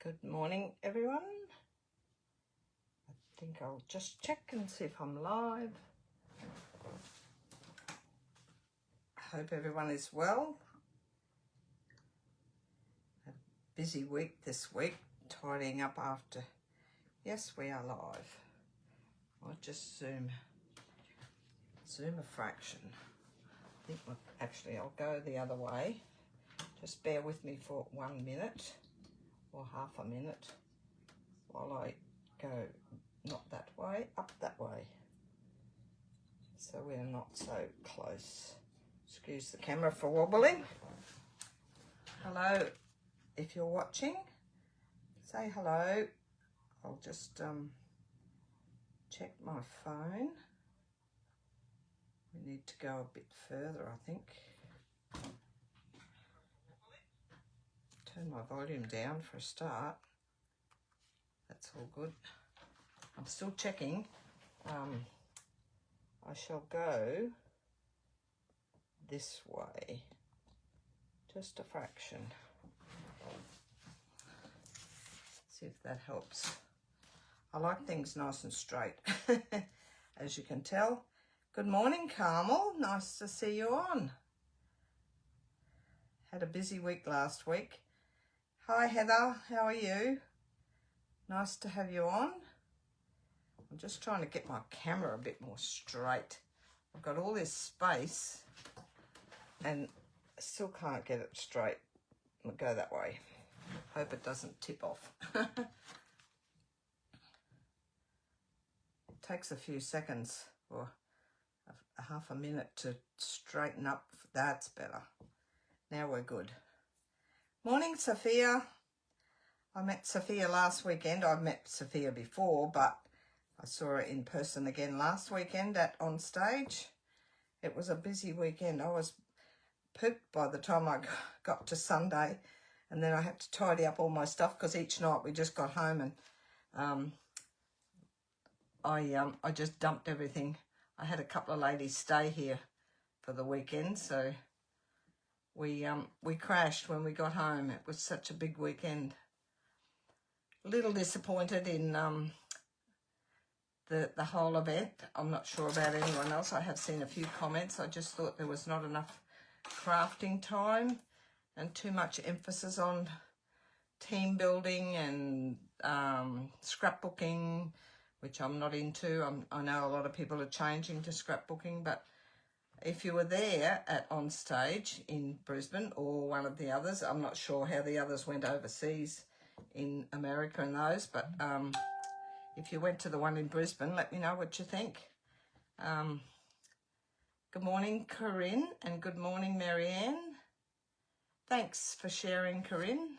Good morning, everyone. I think I'll just check and see if I'm live. I hope everyone is well. A busy week this week, tidying up after. Yes, we are live. I'll just zoom a fraction. I think actually I'll go the other way. Just bear with me for 1 minute or half a minute while I go not that way, up that way, so we're not so close. Excuse the camera for wobbling. Hello, if you're watching, say hello. I'll just check my phone. We need to go a bit further, I think. Turn my volume down for a start. That's all good. I'm still checking. I shall go this way, just a fraction. See if that helps. I like things nice and straight, as you can tell. Good morning, Carmel. Nice to see you on. Had a busy week last week. Hi, Heather. How are you? Nice to have you on. I'm just trying to get my camera a bit more straight. I've got all this space and I still can't get it straight. I'll go that way. Hope it doesn't tip off. It takes a few seconds or a half a minute to straighten up. That's better. Now we're good. Morning, Sophia. I met Sophia last weekend. I've met Sophia before, but I saw her in person again last weekend at On Stage. It was a busy weekend. I was pooped by the time I got to Sunday, and then I had to tidy up all my stuff because each night we just got home and I just dumped everything. I had a couple of ladies stay here for the weekend, so we crashed when we got home. It was such a big weekend. A little disappointed in the whole event. I'm not sure about anyone else. I have seen a few comments. I just thought there was not enough crafting time and too much emphasis on team building and scrapbooking, which I'm not into. I know a lot of people are changing to scrapbooking, but if you were there at On Stage in Brisbane or one of the others, I'm not sure how the others went overseas in America and those, but if you went to the one in Brisbane, let me know what you think. Good morning, Corinne, and good morning, Marianne. Thanks for sharing, Corinne.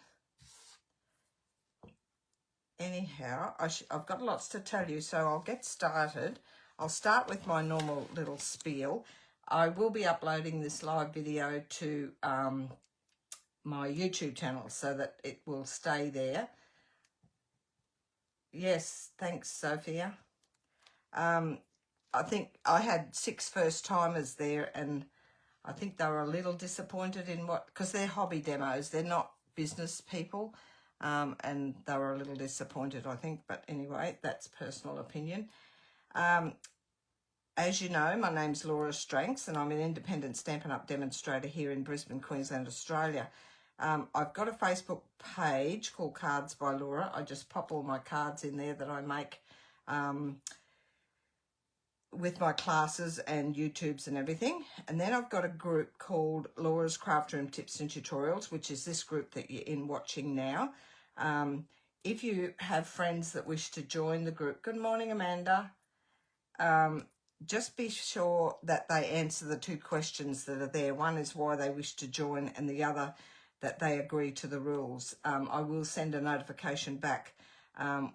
Anyhow, I've got lots to tell you, so I'll get started. I'll start with my normal little spiel. I will be uploading this live video to my YouTube channel so that it will stay there. Yes, thanks, Sophia. I think I had 6 first-timers there, and I think they were a little disappointed in because they're hobby demos, they're not business people, and they were a little disappointed, I think, but anyway, that's personal opinion. As you know, my name's Laura Stranks, and I'm an independent Stampin' Up! Demonstrator here in Brisbane, Queensland, Australia. I've got a Facebook page called Cards by Laura. I just pop all my cards in there that I make with my classes and YouTubes and everything. And then I've got a group called Laura's Craft Room Tips and Tutorials, which is this group that you're in watching now. If you have friends that wish to join the group, good morning, Amanda. Just be sure that they answer the 2 questions that are there. One is why they wish to join, and the other that they agree to the rules. I will send a notification back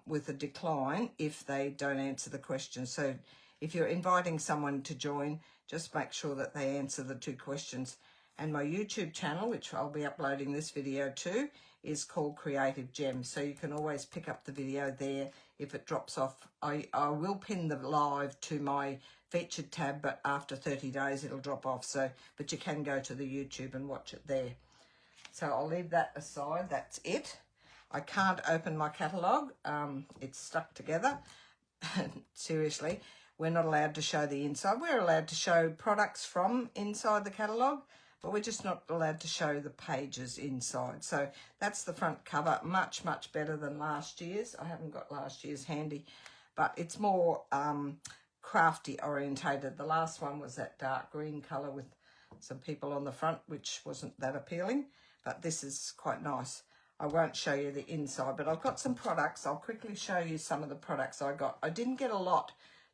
with a decline if they don't answer the question. So if you're inviting someone to join, just make sure that they answer the 2 questions. And my YouTube channel, which I'll be uploading this video to, is called Creative Gems. So you can always pick up the video there if it drops off. I will pin the live to my featured tab, but after 30 days it'll drop off. So, but you can go to the YouTube and watch it there. So I'll leave that aside. That's it. I can't open my catalogue. It's stuck together. Seriously, we're not allowed to show the inside. We're allowed to show products from inside the catalogue, but we're just not allowed to show the pages inside. So that's the front cover. Much, much better than last year's. I haven't got last year's handy, but it's more crafty orientated. The last one was that dark green colour with some people on the front, which wasn't that appealing, but this is quite nice. I won't show you the inside, but I've got some products. I'll quickly show you some of the products I got. I didn't get a lot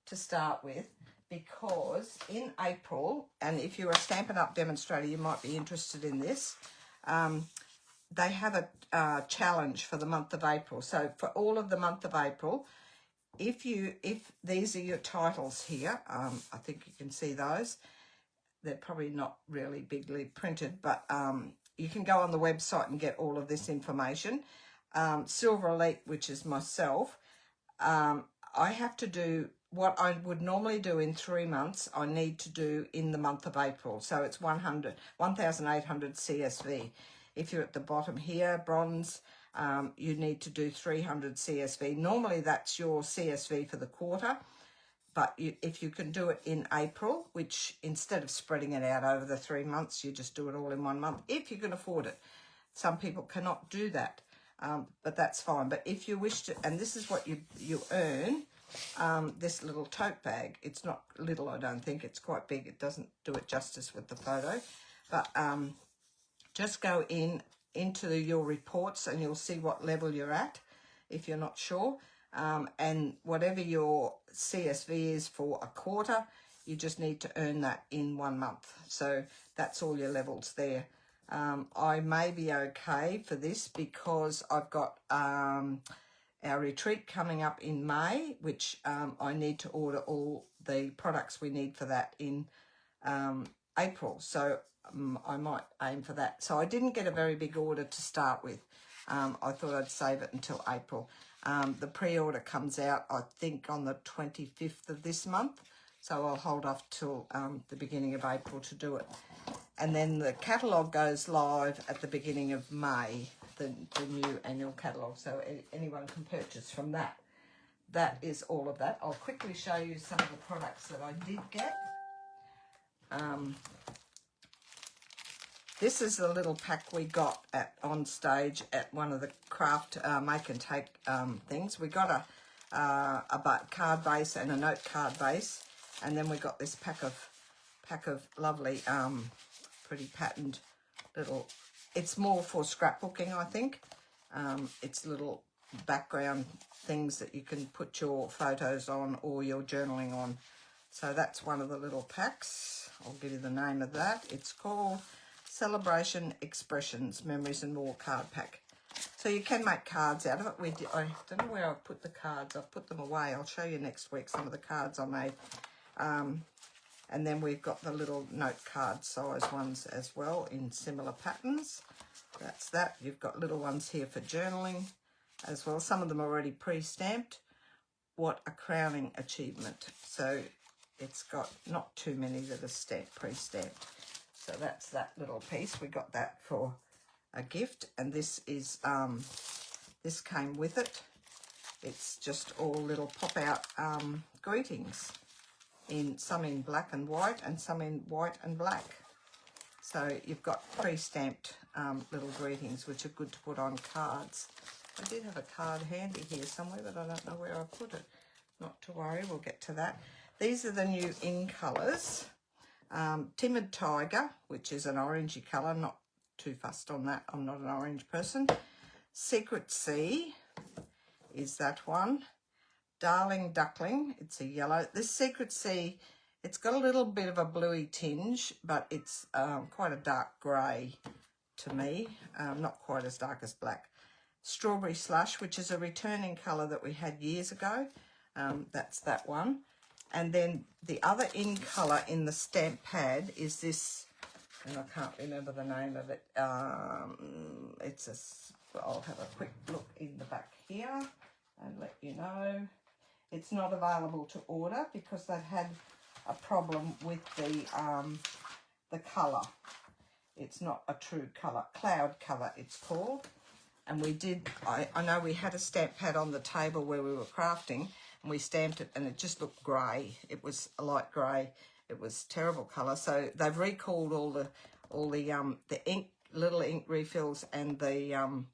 to start with because in April, and if you're a Stampin' Up! Demonstrator, you might be interested in this, they have a challenge for the month of April. So for all of the month of April, if these are your titles here, I think you can see those. They're probably not really bigly printed, but you can go on the website and get all of this information. Silver Elite, which is myself, I have to do what I would normally do in 3 months, I need to do in the month of April. So it's 1,800 CSV. If you're at the bottom here, bronze, you need to do 300 CSV. Normally that's your CSV for the quarter. But if you can do it in April, which instead of spreading it out over the 3 months, you just do it all in 1 month, if you can afford it. Some people cannot do that, but that's fine. But if you wish to, and this is what you earn, this little tote bag. It's not little, I don't think. It's quite big. It doesn't do it justice with the photo. But just go into your reports and you'll see what level you're at if you're not sure. And whatever your CSV is for a quarter, you just need to earn that in 1 month. So that's all your levels there. I may be okay for this because I've got our retreat coming up in May, which I need to order all the products we need for that in April. So I might aim for that. So I didn't get a very big order to start with. I thought I'd save it until April. The pre-order comes out, I think, on the 25th of this month. So I'll hold off till the beginning of April to do it. And then the catalogue goes live at the beginning of May, the new annual catalogue. So anyone can purchase from that. That is all of that. I'll quickly show you some of the products that I did get. This is the little pack we got on stage at one of the craft make and take things. We got a card base and a note card base, and then we got this pack of lovely, pretty patterned little. It's more for scrapbooking, I think. It's little background things that you can put your photos on or your journaling on. So that's one of the little packs. I'll give you the name of that. It's called Celebration Expressions, Memories and More card pack. So you can make cards out of it. I don't know where I've put the cards. I've put them away. I'll show you next week some of the cards I made. And then we've got the little note card size ones as well in similar patterns. That's that. You've got little ones here for journaling as well. Some of them are already pre-stamped. What a crowning achievement. So it's got not too many that are pre-stamped. So that's that little piece. We got that for a gift, and this is this came with it. It's just all little pop-out greetings, some in black and white and some in white and black. So you've got pre-stamped little greetings, which are good to put on cards. I did have a card handy here somewhere, but I don't know where I put it. Not to worry, we'll get to that. These are the new in colours. Timid Tiger, which is an orangey colour, not too fussed on that. I'm not an orange person. Secret Sea is that one. Darling Duckling, it's a yellow. This Secret Sea, it's got a little bit of a bluey tinge, but it's quite a dark grey to me, not quite as dark as black. Strawberry Slush, which is a returning colour that we had years ago. That's that one. And then the other in colour in the stamp pad is this, and I can't remember the name of it. I'll have a quick look in the back here and let you know. It's not available to order because they've had a problem with the colour. It's not a true colour. Cloud Colour it's called. And we did, I know we had a stamp pad on the table where we were crafting, and we stamped it and it just looked grey. It was a light grey. It was terrible colour. So they've recalled all the ink, little ink refills and the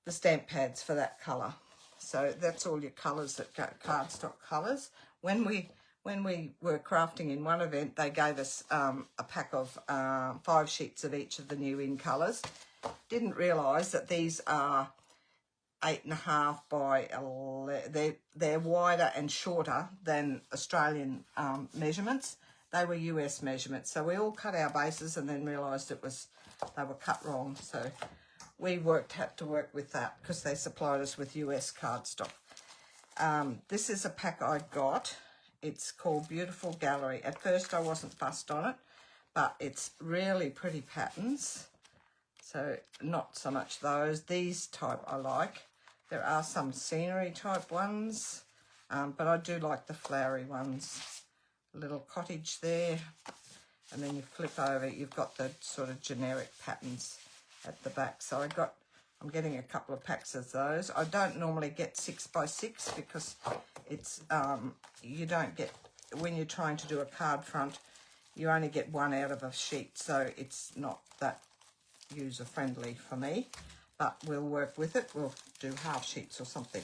stamp pads for that colour. So that's all your colours that go, cardstock colours. When we were crafting in one event, they gave us a pack of 5 sheets of each of the new in colours. Didn't realise that these are 8.5 by 11. They're wider and shorter than Australian measurements. They were US measurements. So we all cut our bases and then realised they were cut wrong. So we had to work with that because they supplied us with US cardstock. This is a pack I got. It's called Beautiful Gallery. At first I wasn't fussed on it, but it's really pretty patterns. So not so much those. These type I like. There are some scenery type ones, but I do like the flowery ones. A little cottage there. And then you flip over, you've got the sort of generic patterns at the back. So I'm getting a couple of packs of those. I don't normally get 6 by 6 because it's, you don't get, when you're trying to do a card front, you only get one out of a sheet. So it's not that user friendly for me, but we'll work with it. We'll do half sheets or something.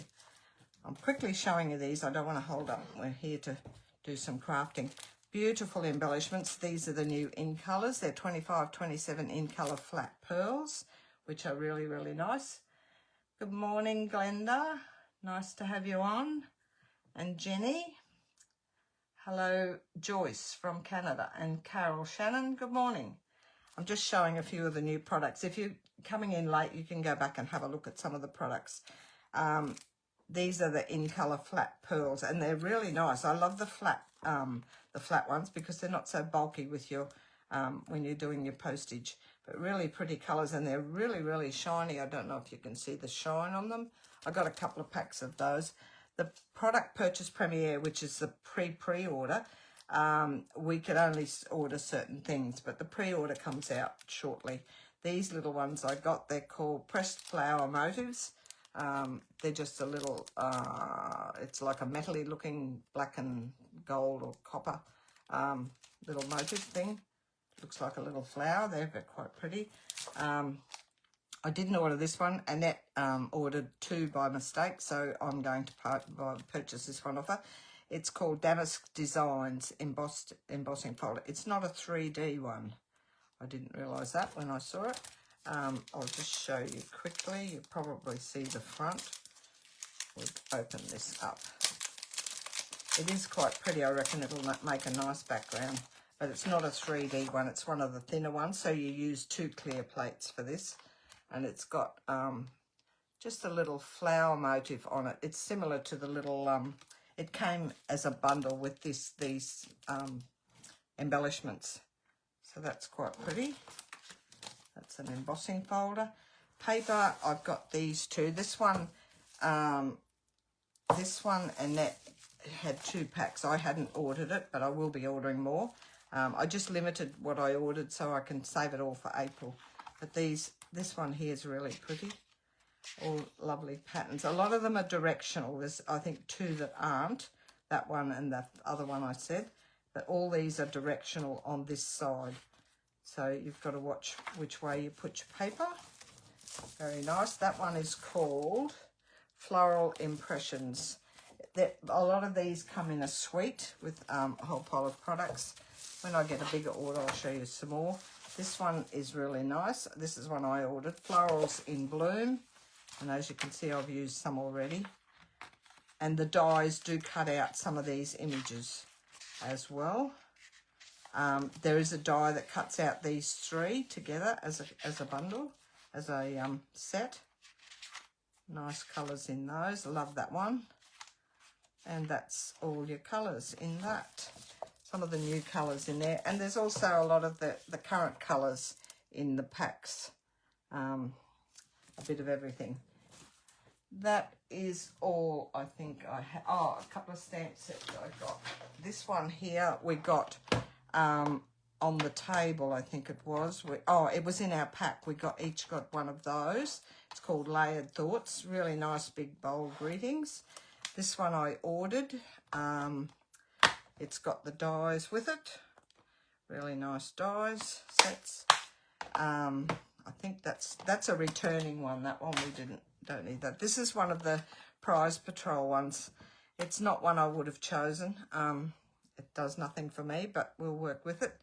I'm quickly showing you these. I don't want to hold up. We're here to do some crafting. Beautiful embellishments. These are the new in colours. They're 25-27 in colour flat pearls, which are really, really nice. Good morning, Glenda. Nice to have you on. And Jenny. Hello, Joyce from Canada. And Carol Shannon, good morning. I'm just showing a few of the new products. If you're coming in late, you can go back and have a look at some of the products. These are the in colour flat pearls, and they're really nice. I love the flat ones because they're not so bulky with your when you're doing your postage. But really pretty colours, and they're really, really shiny. I don't know if you can see the shine on them. I got a couple of packs of those. The product purchase premiere, which is the pre-order. We could only order certain things, but the pre-order comes out shortly. These little ones I got, they're called pressed flower motives. They're just a little, it's like a metally looking black and gold or copper little motive thing. Looks like a little flower. They're quite pretty. I didn't order this one. Annette ordered 2 by mistake, so I'm going to purchase this one off her. It's called Damask Designs Embossing Folder. It's not a 3D one. I didn't realise that when I saw it. I'll just show you quickly. You probably see the front. We'll open this up. It is quite pretty. I reckon it'll make a nice background. But it's not a 3D one. It's one of the thinner ones. So you use 2 clear plates for this. And it's got just a little flower motif on it. It's similar to the little... it came as a bundle with these embellishments. So that's quite pretty. That's an embossing folder. Paper, I've got these 2. This one, Annette had 2 packs. I hadn't ordered it, but I will be ordering more. I just limited what I ordered so I can save it all for April. But this one here is really pretty. All lovely patterns. A lot of them are directional. There's, I think, 2 that aren't. That one and the other one I said. But all these are directional on this side. So you've got to watch which way you put your paper. Very nice. That one is called Floral Impressions. A lot of these come in a suite with a whole pile of products. When I get a bigger order, I'll show you some more. This one is really nice. This is one I ordered. Florals in Bloom. And as you can see, I've used some already. And the dies do cut out some of these images as well. There is a die that cuts out these 3 together as a bundle, as a set. Nice colours in those. Love that one. And that's all your colours in that. Some of the new colours in there. And there's also a lot of the current colours in the packs. A bit of everything. That is all I think I have. Oh, a couple of stamp sets that I got. This one here we got on the table, I think it was. Oh, it was in our pack. We each got one of those. It's called Layered Thoughts. Really nice, big, bold greetings. This one I ordered. It's got the dies with it. Really nice dies sets. I think that's a returning one. That one we don't need that. This is one of the Prize Patrol ones. It's not one I would have chosen. It does nothing for me, but we'll work with it.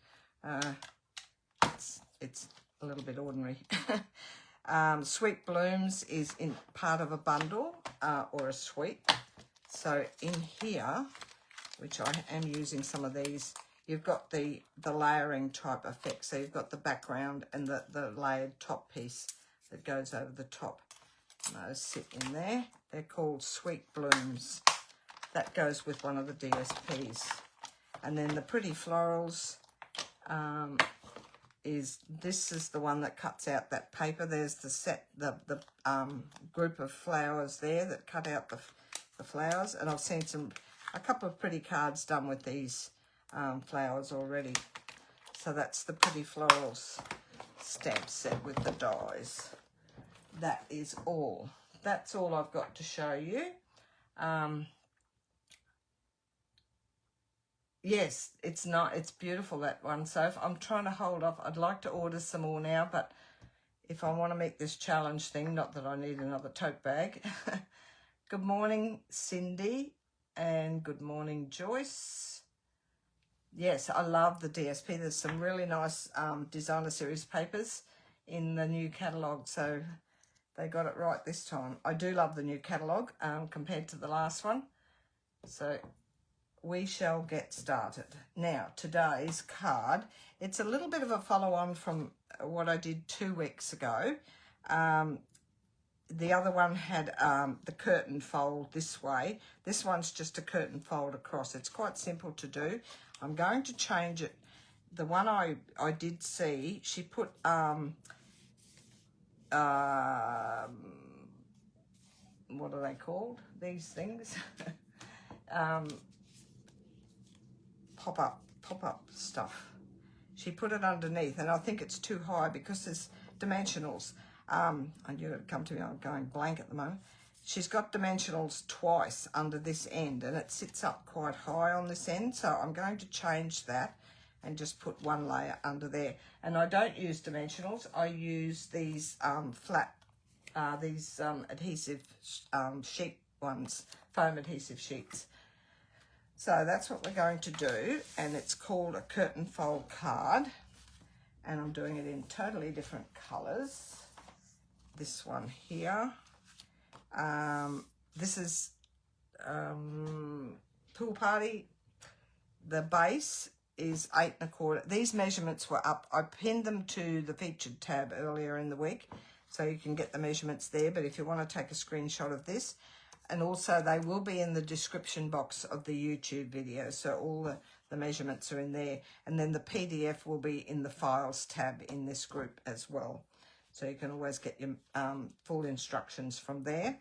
It's a little bit ordinary. Sweet Blooms is in part of a bundle or a suite. So in here, which I am using some of these, you've got the layering type effect. So you've got the background and the layered top piece that goes over the top. And those sit in there. They're called Sweet Blooms. That goes with one of the DSPs. And then the Pretty Florals this is the one that cuts out that paper. There's the group of flowers there that cut out the flowers. And I've seen a couple of pretty cards done with these flowers already. So that's the Pretty Florals stamp set with the dies. That is all. That's all I've got to show you. Yes, it's beautiful, that one. So if I'm trying to hold off. I'd like to order some more now, but if I want to make this challenge thing, not that I need another tote bag. Good morning, Cindy, and good morning, Joyce. Yes, I love the DSP. There's some really nice designer series papers in the new catalogue, so they got it right this time. I do love the new catalogue compared to the last one. So we shall get started. Now, today's card, it's a little bit of a follow-on from what I did 2 weeks ago. The other one had the curtain fold this way. This one's just a curtain fold across. It's quite simple to do. I'm going to change it. The one I did see, she put what are they called? These things. pop-up stuff. She put it underneath, and I think it's too high because there's dimensionals. I knew it'd come to me. I'm going blank at the moment. She's got dimensionals twice under this end, and it sits up quite high on this end. So I'm going to change that and just put one layer under there. And I don't use dimensionals. I use these flat, adhesive sheet ones, foam adhesive sheets. So that's what we're going to do, and it's called a curtain fold card, and I'm doing it in totally different colours. This one here, this is Pool Party. The base is 8 1/4. These measurements were up. I pinned them to the featured tab earlier in the week, so you can get the measurements there, but if you want to take a screenshot of this, and also they will be in the description box of the YouTube video. So all the measurements are in there. And then the PDF will be in the files tab in this group as well. So you can always get your full instructions from there.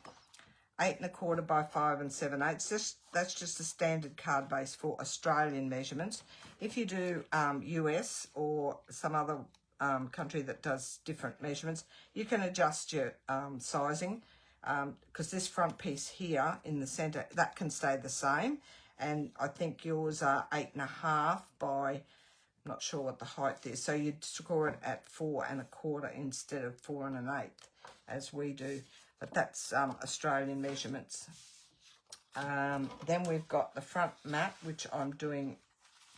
8 1/4 by 5 7/8. That's just a standard card base for Australian measurements. If you do US or some other country that does different measurements, you can adjust your sizing. Because this front piece here in the center, that can stay the same, and I think yours are 8 1/2 by, I'm not sure what the height is, so you'd score it at 4 1/4 instead of 4 1/8 as we do, but that's Australian measurements. Then we've got the front mat, which I'm doing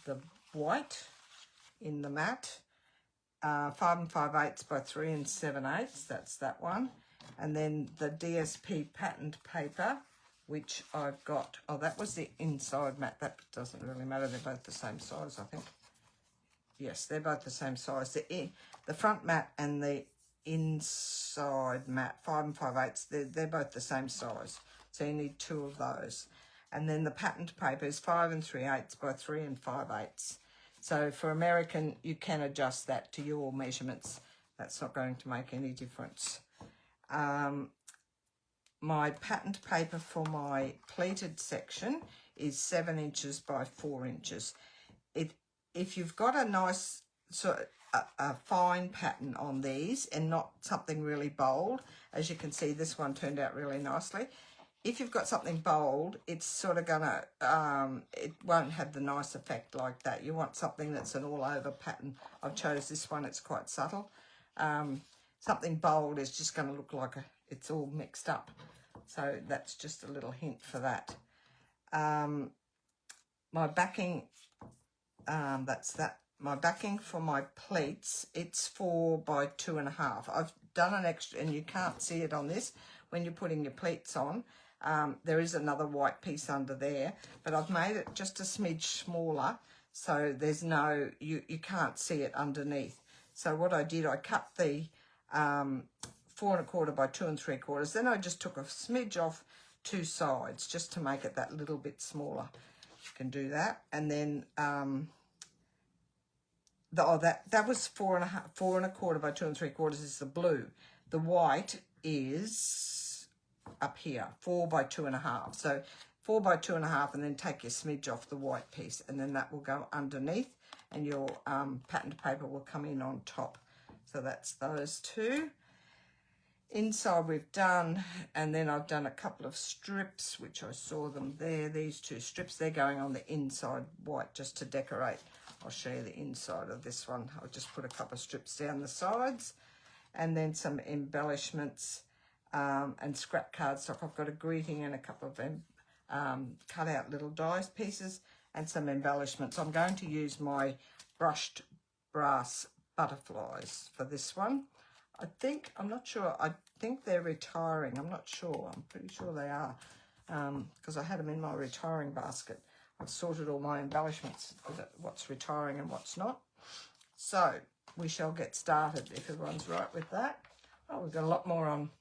the white in the mat, 5 5/8 by 3 7/8, that's that one. And then the DSP patterned paper, which I've got. Oh, that was the inside mat. That doesn't really matter. They're both the same size, I think. Yes, they're both the same size. The front mat and the inside mat, 5 5/8, they're both the same size. So you need 2 of those. And then the patterned paper is 5 3/8 by 3 5/8. So for American, you can adjust that to your measurements. That's not going to make any difference. My patterned paper for my pleated section is 7 inches by 4 inches. If you've got a nice a fine pattern on these and not something really bold. As you can see, this one turned out really nicely. If you've got something bold, it's sort of gonna, it won't have the nice effect like that. You want something that's an all over pattern. I've chose this one, it's quite subtle. Something bold is just gonna look like it's all mixed up. So that's just a little hint for that. My backing, that's that. My backing for my pleats, it's 4 by 2.5. I've done an extra, and you can't see it on this, when you're putting your pleats on, there is another white piece under there, but I've made it just a smidge smaller, so there's no, you can't see it underneath. So what I did, I cut the 4 1/4 by 2 3/4, then I just took a smidge off 2 sides, just to make it that little bit smaller. You can do that, and then, that was 4 1/4 by 2 3/4 is the blue. The white is up here, 4 by 2.5. So 4 by 2.5, and then take your smidge off the white piece, and then that will go underneath, and your patterned paper will come in on top. So that's those two. Inside we've done, and then I've done a couple of strips, which I saw them there. These 2 strips, they're going on the inside white just to decorate. I'll show you the inside of this one. I'll just put a couple of strips down the sides, and then some embellishments and scrap cardstock. I've got a greeting and a couple of cut out little dies pieces and some embellishments. I'm going to use my brushed brass butterflies for this one. I'm not sure, I think they're retiring. I'm not sure, I'm pretty sure they are, because I had them in my retiring basket. I've sorted all my embellishments, what's retiring and what's not. So we shall get started if everyone's right with that. Oh, we've got a lot more on.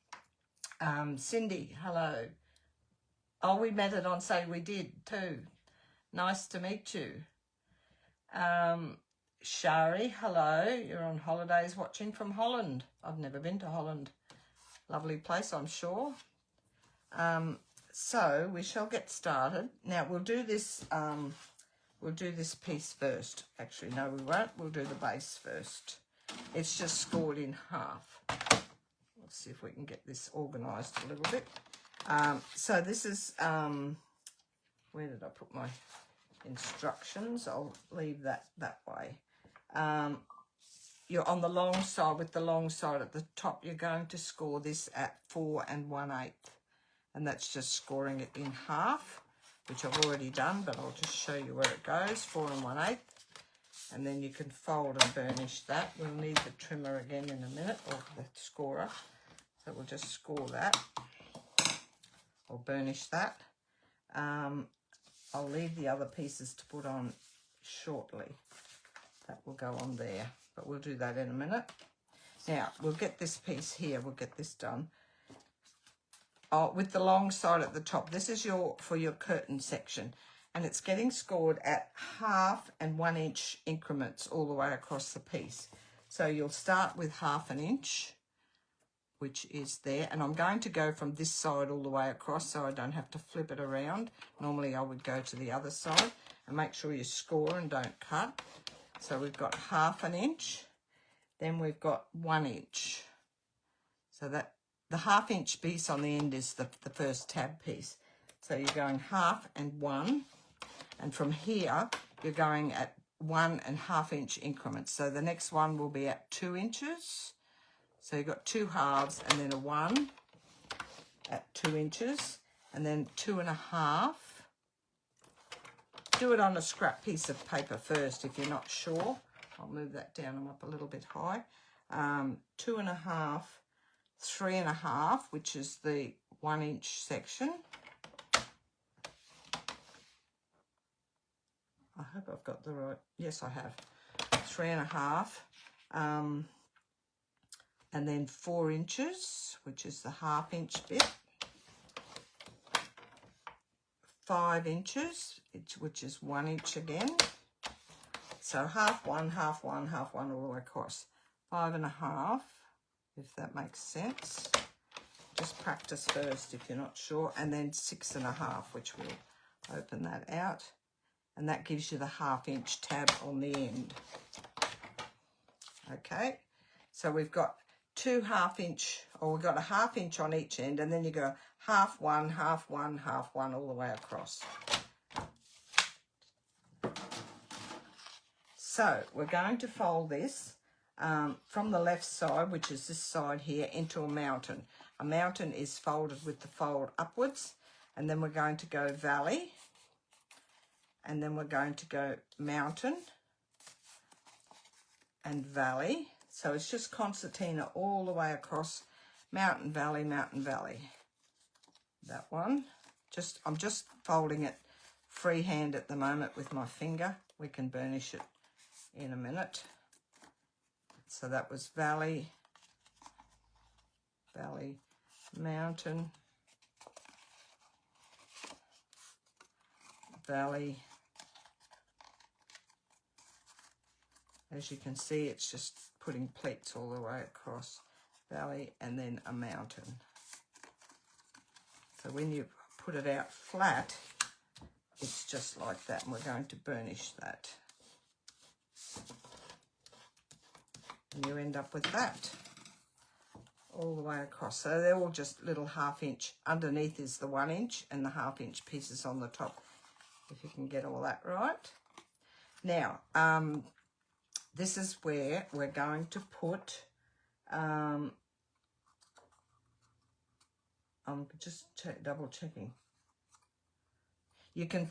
Cindy, hello. Oh, we met it on Say We Did too. Nice to meet you. Shari, hello. You're on holidays watching from Holland. I've never been to Holland. Lovely place, I'm sure. So we shall get started. Now we'll do this piece first. Actually, no, we won't. We'll do the base first. It's just scored in half. Let's see if we can get this organised a little bit. So this is, where did I put my instructions? I'll leave that way. You're on the long side, with the long side at the top, you're going to score this at 4 1/8. And that's just scoring it in half, which I've already done, but I'll just show you where it goes, 4 1/8. And then you can fold and burnish that. We'll need the trimmer again in a minute, or the scorer. So we'll just score that, or burnish that. I'll leave the other pieces to put on shortly. That will go on there, but we'll do that in a minute. Now, we'll get this piece here, we'll get this done. Oh, with the long side at the top, this is for your curtain section, and it's getting scored at 1/2 and 1 inch increments all the way across the piece. So you'll start with 1/2 inch, which is there, and I'm going to go from this side all the way across so I don't have to flip it around. Normally I would go to the other side, and make sure you score and don't cut. So we've got 1/2 inch, then we've got 1 inch. So that the 1/2 inch piece on the end is the first tab piece. So you're going 1/2 and 1, and from here you're going at 1 1/2 inch increments. So the next one will be at 2 inches. So you've got 2 halves and then a 1 at 2 inches, and then 2 1/2. Do it on a scrap piece of paper first if you're not sure. I'll move that down and up a little bit high. 2 1/2, 3 1/2, which is the 1 inch section. I hope I've got the right, yes I have. 3 1/2, and then 4 inches, which is the 1/2 inch bit. 5 inches, which is 1 inch again. So 1/2, 1, 1/2, 1, 1/2, 1 all the way across. 5 1/2, if that makes sense. Just practice first if you're not sure. And then 6 1/2, which we'll open that out. And that gives you the 1/2 inch tab on the end. Okay, so we've got 2 1/2 inch, or we've got a 1/2 inch on each end, and then you go 1/2, 1, 1/2, 1, 1/2, 1 all the way across. So we're going to fold this from the left side, which is this side here, into a mountain. A mountain is folded with the fold upwards, and then we're going to go valley, and then we're going to go mountain and valley. So it's just concertina all the way across, mountain, valley, mountain, valley. That one. I'm just folding it freehand at the moment with my finger. We can burnish it in a minute. So that was valley, valley, mountain, valley. As you can see, it's just putting pleats all the way across, valley, and then a mountain. So when you put it out flat, it's just like that, and we're going to burnish that. And you end up with that all the way across. So they're all just little 1/2 inch. Underneath is the 1 inch, and the 1/2 inch pieces on the top, if you can get all that right. Now, this is where we're going to put, I'm just double checking. You can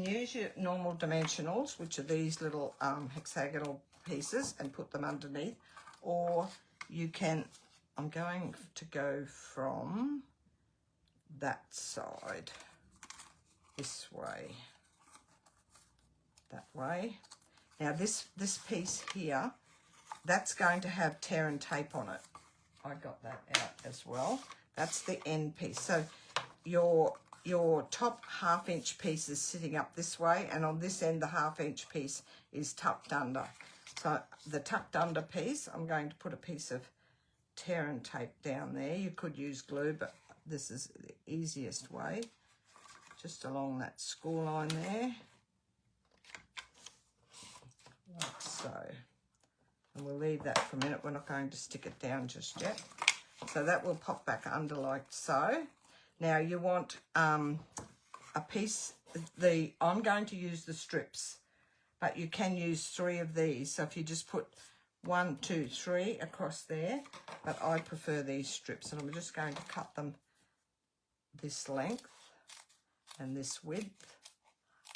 use your normal dimensionals, which are these little hexagonal pieces, and put them underneath, or you can, I'm going to go from that side this way, that way. Now this piece here, that's going to have tear and tape on it. I got that out as well. That's the end piece. So your top 1/2 inch piece is sitting up this way, and on this end the 1/2 inch piece is tucked under. So the tucked under piece, I'm going to put a piece of tear and tape down there. You could use glue, but this is the easiest way. Just along that score line there, like so. And we'll leave that for a minute. We're not going to stick it down just yet. So that will pop back under like so. Now you want a piece, I'm going to use the strips, but you can use 3 of these. So if you just put 1, 2, 3 across there, but I prefer these strips, and I'm just going to cut them this length and this width.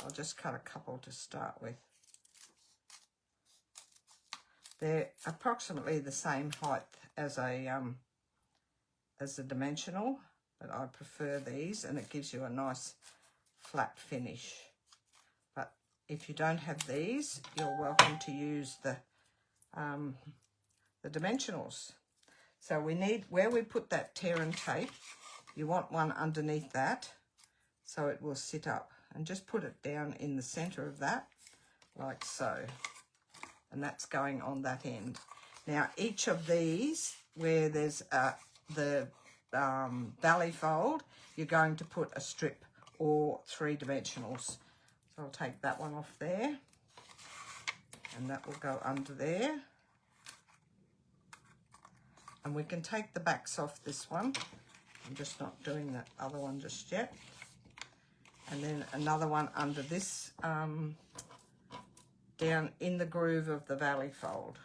I'll just cut a couple to start with. They're approximately the same height as a dimensional, but I prefer these, and it gives you a nice flat finish. But if you don't have these, you're welcome to use the dimensionals. So we need, where we put that tear and tape, you want one underneath that so it will sit up, and just put it down in the center of that like so, and that's going on that end. Now each of these, where there's the valley fold, you're going to put a strip or 3 dimensionals. So I'll take that one off there, and that will go under there. And we can take the backs off this one. I'm just not doing that other one just yet. And then another one under this, down in the groove of the valley fold.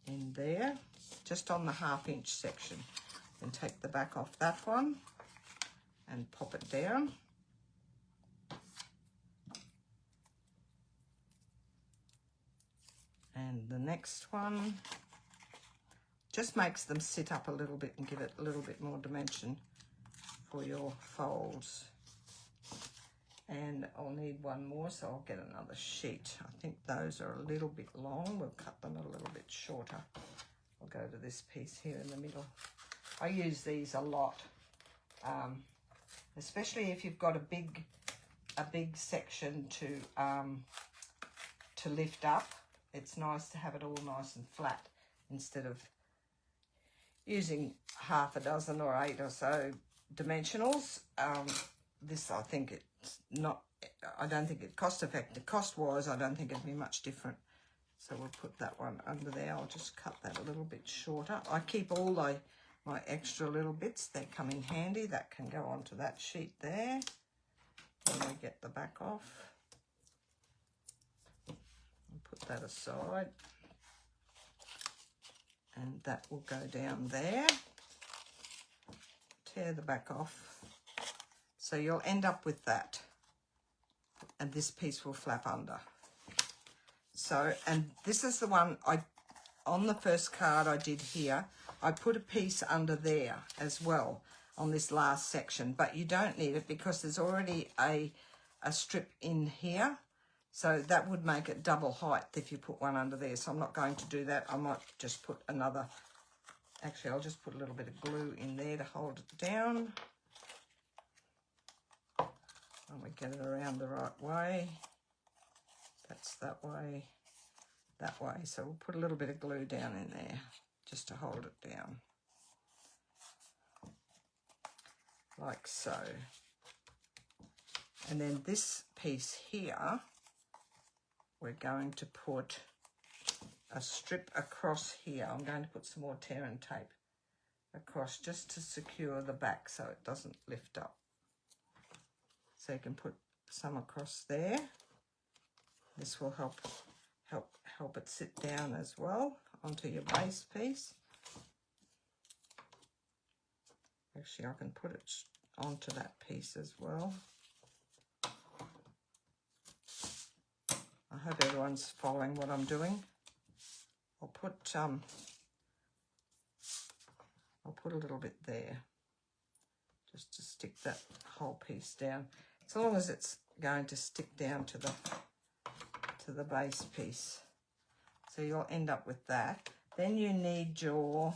In there, just on the 1/2 inch section. And take the back off that one and pop it down. And the next one just makes them sit up a little bit and give it a little bit more dimension for your folds. And I'll need one more, so I'll get another sheet. I think those are a little bit long. We'll cut them a little bit shorter. I'll go to this piece here in the middle. I use these a lot, especially if you've got a big section to lift up. It's nice to have it all nice and flat instead of using 6 or 8 or so dimensionals. This, I think, it not, I don't think it cost effective. Cost-wise, I don't think it'd be much different. So we'll put that one under there. I'll just cut that a little bit shorter. I keep all my extra little bits. They come in handy. That can go onto that sheet there. Then we get the back off. I'll put that aside. And that will go down there. Tear the back off. So you'll end up with that. And this piece will flap under. So, and this is the one on the first card I did here, I put a piece under there as well on this last section, but you don't need it because there's already a strip in here. So that would make it double height if you put one under there. So I'm not going to do that. I might just put another, actually I'll just put a little bit of glue in there to hold it down. And we get it around the right way. That's that way, that way. So we'll put a little bit of glue down in there just to hold it down. Like so. And then this piece here, we're going to put a strip across here. I'm going to put some more tear and tape across just to secure the back so it doesn't lift up. So you can put some across there. This will help it sit down as well onto your base piece. Actually, I can put it onto that piece as well. I hope everyone's following what I'm doing. I'll put a little bit there just to stick that whole piece down. As long as it's going to stick down to the base piece. So you'll end up with that. Then you need your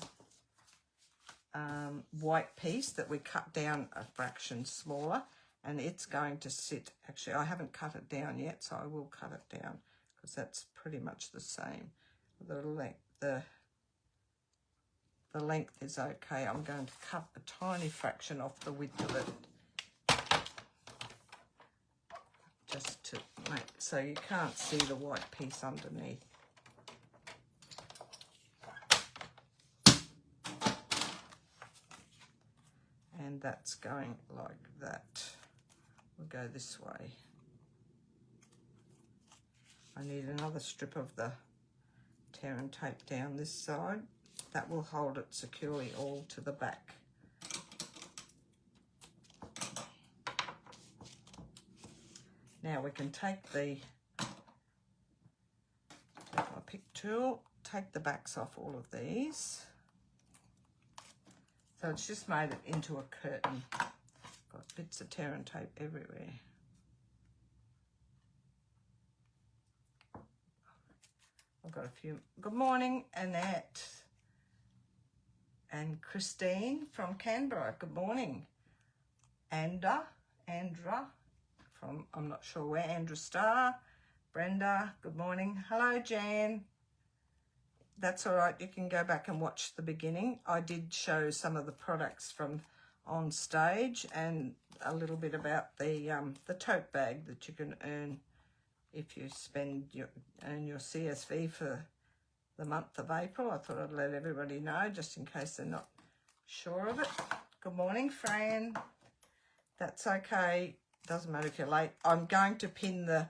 white piece that we cut down a fraction smaller, and it's going to sit, actually I haven't cut it down yet, so I will cut it down because that's pretty much the same. The length is okay. I'm going to cut a tiny fraction off the width of it just to make so you can't see the white piece underneath. And that's going like that. We'll go this way. I need another strip of the tear and tape down this side. That will hold it securely all to the back. Now we can take my pick tool, take the backs off all of these. So it's just made it into a curtain. Got bits of tear and tape everywhere. I've got a few. Good morning, Annette and Christine from Canberra. Good morning. Andra from, I'm not sure where, Andra Star. Brenda, good morning. Hello, Jan. That's all right, you can go back and watch the beginning. I did show some of the products from on stage and a little bit about the tote bag that you can earn if you earn your CSV for the month of April. I thought I'd let everybody know just in case they're not sure of it. Good morning, Fran. That's okay. Doesn't matter if you're late. I'm going to pin the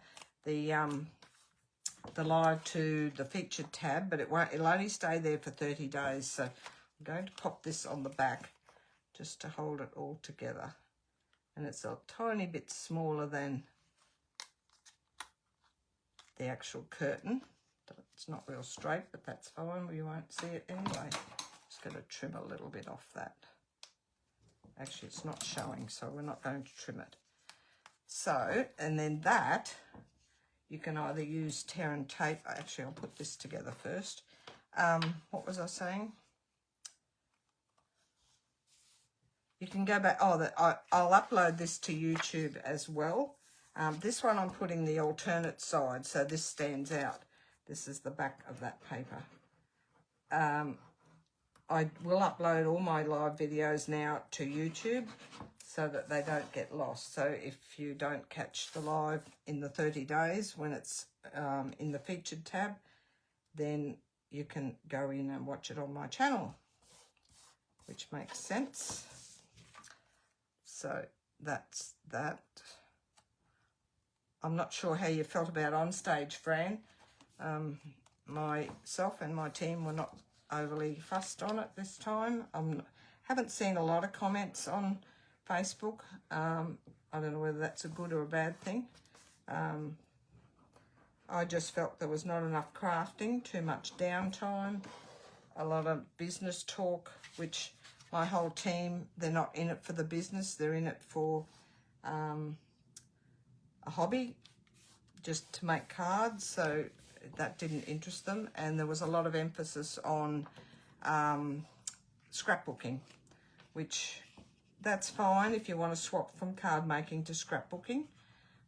live to the featured tab, but it'll only stay there for 30 days. So I'm going to pop this on the back just to hold it all together. And it's a tiny bit smaller than the actual curtain. It's not real straight, but that's fine. You won't see it anyway. Just going to trim a little bit off that. Actually, it's not showing, so we're not going to trim it. So, and then that, you can either use tear and tape. Actually, I'll put this together first. What was I saying? You can go back. Oh, I'll upload this to YouTube as well. This one I'm putting the alternate side, so this stands out. This is the back of that paper. I will upload all my live videos now to YouTube, so that they don't get lost. So if you don't catch the live in the 30 days when it's in the featured tab, then you can go in and watch it on my channel, which makes sense. So that's that. I'm not sure how you felt about on stage, Fran. Myself and my team were not overly fussed on it this time. Haven't seen a lot of comments on Facebook. I don't know whether that's a good or a bad thing. I just felt there was not enough crafting, too much downtime, a lot of business talk, which my whole team, they're not in it for the business, they're in it for a hobby, just to make cards, so that didn't interest them. And there was a lot of emphasis on scrapbooking, which that's fine if you want to swap from card making to scrapbooking,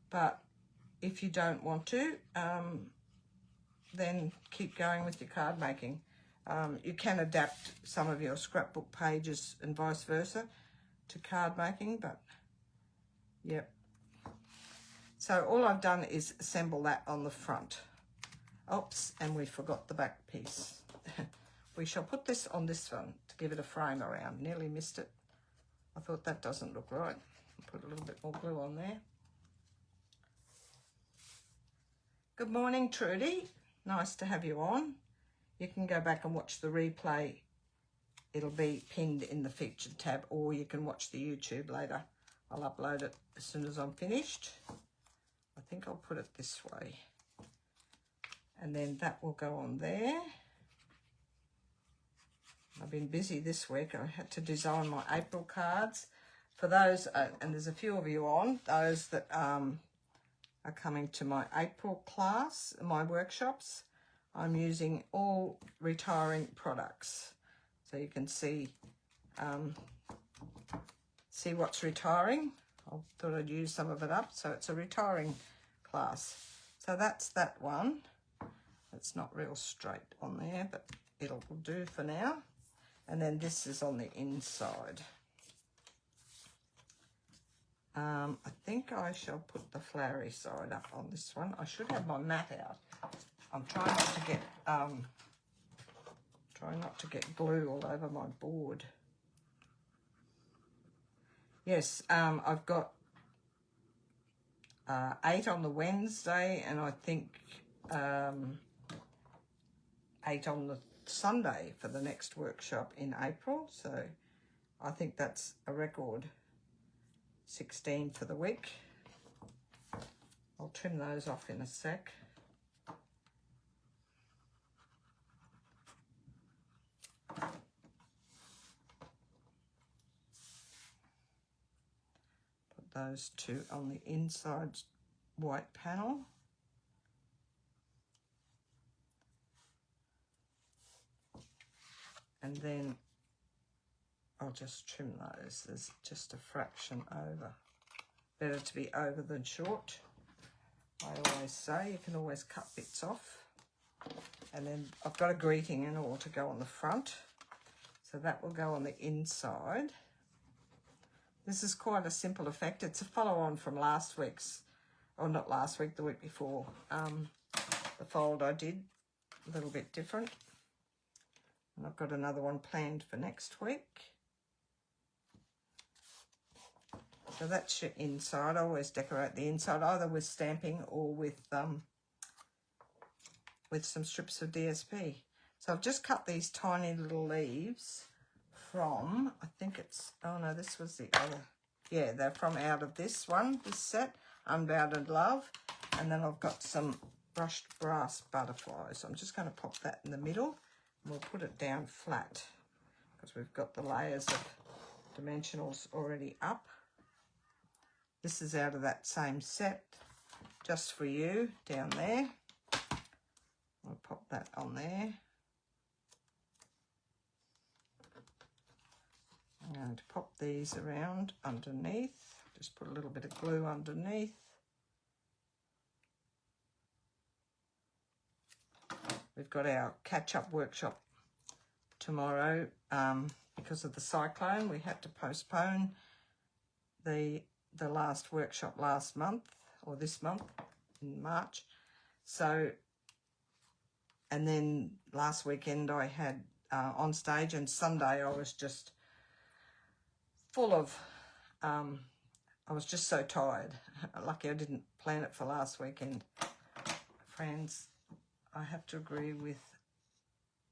but if you don't want to, then keep going with your card making. You can adapt some of your scrapbook pages and vice versa to card making, but yep. So all I've done is assemble that on the front. Oops, and we forgot the back piece. We shall put this on this one to give it a frame around. Nearly missed it. I thought that doesn't look right. Put a little bit more glue on there. Good morning, Trudy. Nice to have you on. You can go back and watch the replay. It'll be pinned in the featured tab, or you can watch the YouTube later. I'll upload it as soon as I'm finished. I think I'll put it this way. And then that will go on there. I've been busy this week. I had to design my April cards. For those, and there's a few of you on, those that are coming to my April class, my workshops, I'm using all retiring products. So you can see what's retiring. I thought I'd use some of it up. So it's a retiring class. So that's that one. It's not real straight on there, but it'll do for now. And then this is on the inside. I think I shall put the flowery side up on this one. I should have my mat out. I'm trying not to get glue all over my board. Yes, I've got 8 on the Wednesday, and I think 8 on the Sunday for the next workshop in April. So I think that's a record. 16 for the week. I'll trim those off in a sec. Put those 2 on the inside white panel. And then I'll just trim those. There's just a fraction over. Better to be over than short. I always say you can always cut bits off. And then I've got a greeting and all to go on the front. So that will go on the inside. This is quite a simple effect. It's a follow-on from last week's, or not last week, the week before. The fold I did, a little bit different. And I've got another one planned for next week. So that's your inside. I always decorate the inside either with stamping or with some strips of DSP. So I've just cut these tiny little leaves from, I think it's, oh no, this was the other. Yeah, they're from out of this one, this set, Unbounded Love. And then I've got some brushed brass butterflies. So I'm just going to pop that in the middle. We'll put it down flat because we've got the layers of dimensionals already up. This is out of that same set, just for you, down there. I'll pop that on there. I'm going to pop these around underneath. Just put a little bit of glue underneath. We've got our catch-up workshop tomorrow. Because of the cyclone, we had to postpone the last workshop last month, or this month in March. So, and then last weekend I had on stage, and Sunday I was just full of, I was just so tired. Lucky I didn't plan it for last weekend. Friends, I have to agree with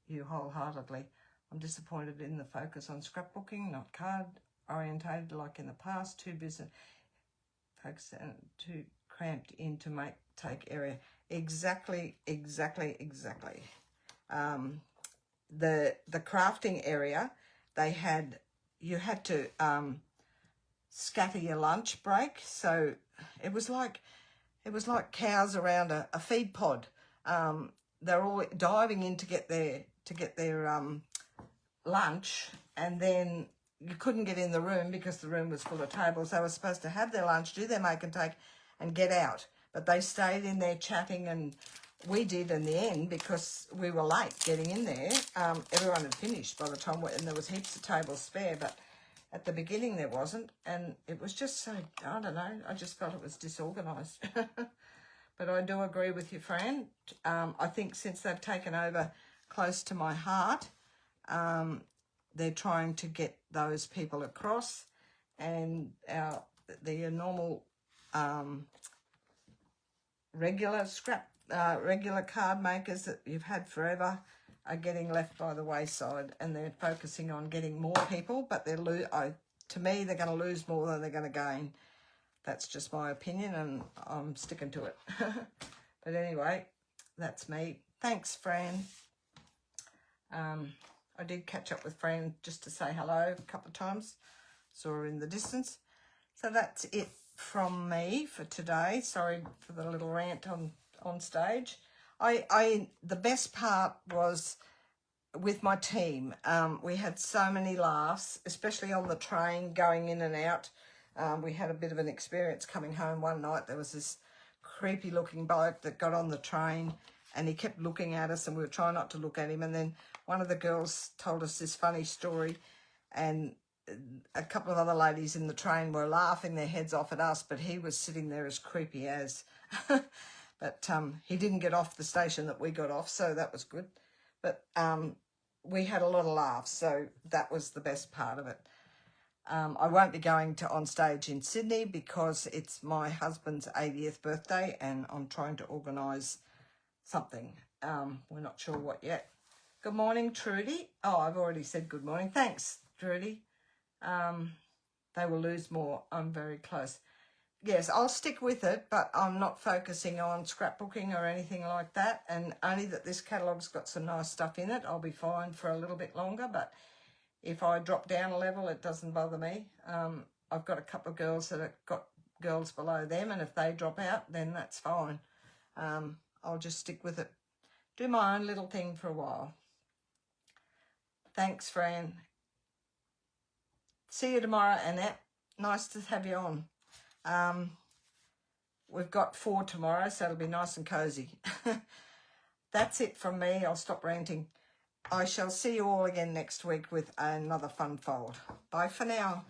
you wholeheartedly. I'm disappointed in the focus on scrapbooking, not card orientated like in the past. Too busy, focus and too cramped in to take area. Exactly. The crafting area, you had to scatter your lunch break, so it was like cows around a feed pod. They're all diving in to get their lunch, and then you couldn't get in the room because the room was full of tables. They were supposed to have their lunch, do their make and take, and get out, but they stayed in there chatting, and we did in the end because we were late getting in there. Everyone had finished by the time, and there was heaps of tables spare, but at the beginning there wasn't, and it was just so, I don't know, I just felt it was disorganised. But I do agree with you, Fran. I think since they've taken over close to my heart, they're trying to get those people across, and the normal regular card makers that you've had forever are getting left by the wayside, and they're focusing on getting more people, but to me they're going to lose more than they're going to gain. That's just my opinion, and I'm sticking to it. But anyway, that's me. Thanks, Fran. I did catch up with Fran just to say hello a couple of times. Saw her in the distance. So that's it from me for today. Sorry for the little rant on stage. The best part was with my team. We had so many laughs, especially on the train going in and out. We had a bit of an experience coming home one night. There was this creepy looking bloke that got on the train, and he kept looking at us, and we were trying not to look at him. And then one of the girls told us this funny story, and a couple of other ladies in the train were laughing their heads off at us, but he was sitting there as creepy as. But he didn't get off the station that we got off, so that was good. But we had a lot of laughs, so that was the best part of it. I won't be going to on stage in Sydney because it's my husband's 80th birthday, and I'm trying to organise something. We're not sure what yet. Good morning, Trudy. Oh, I've already said good morning. Thanks, Trudy. They will lose more. I'm very close. Yes, I'll stick with it, but I'm not focusing on scrapbooking or anything like that, and only that this catalogue's got some nice stuff in it. I'll be fine for a little bit longer, but if I drop down a level, it doesn't bother me. I've got a couple of girls that have got girls below them, and if they drop out, then that's fine. I'll just stick with it. Do my own little thing for a while. Thanks, Fran. See you tomorrow, Annette. Nice to have you on. We've got 4 tomorrow, so it'll be nice and cosy. That's it from me. I'll stop ranting. I shall see you all again next week with another fun fold. Bye for now.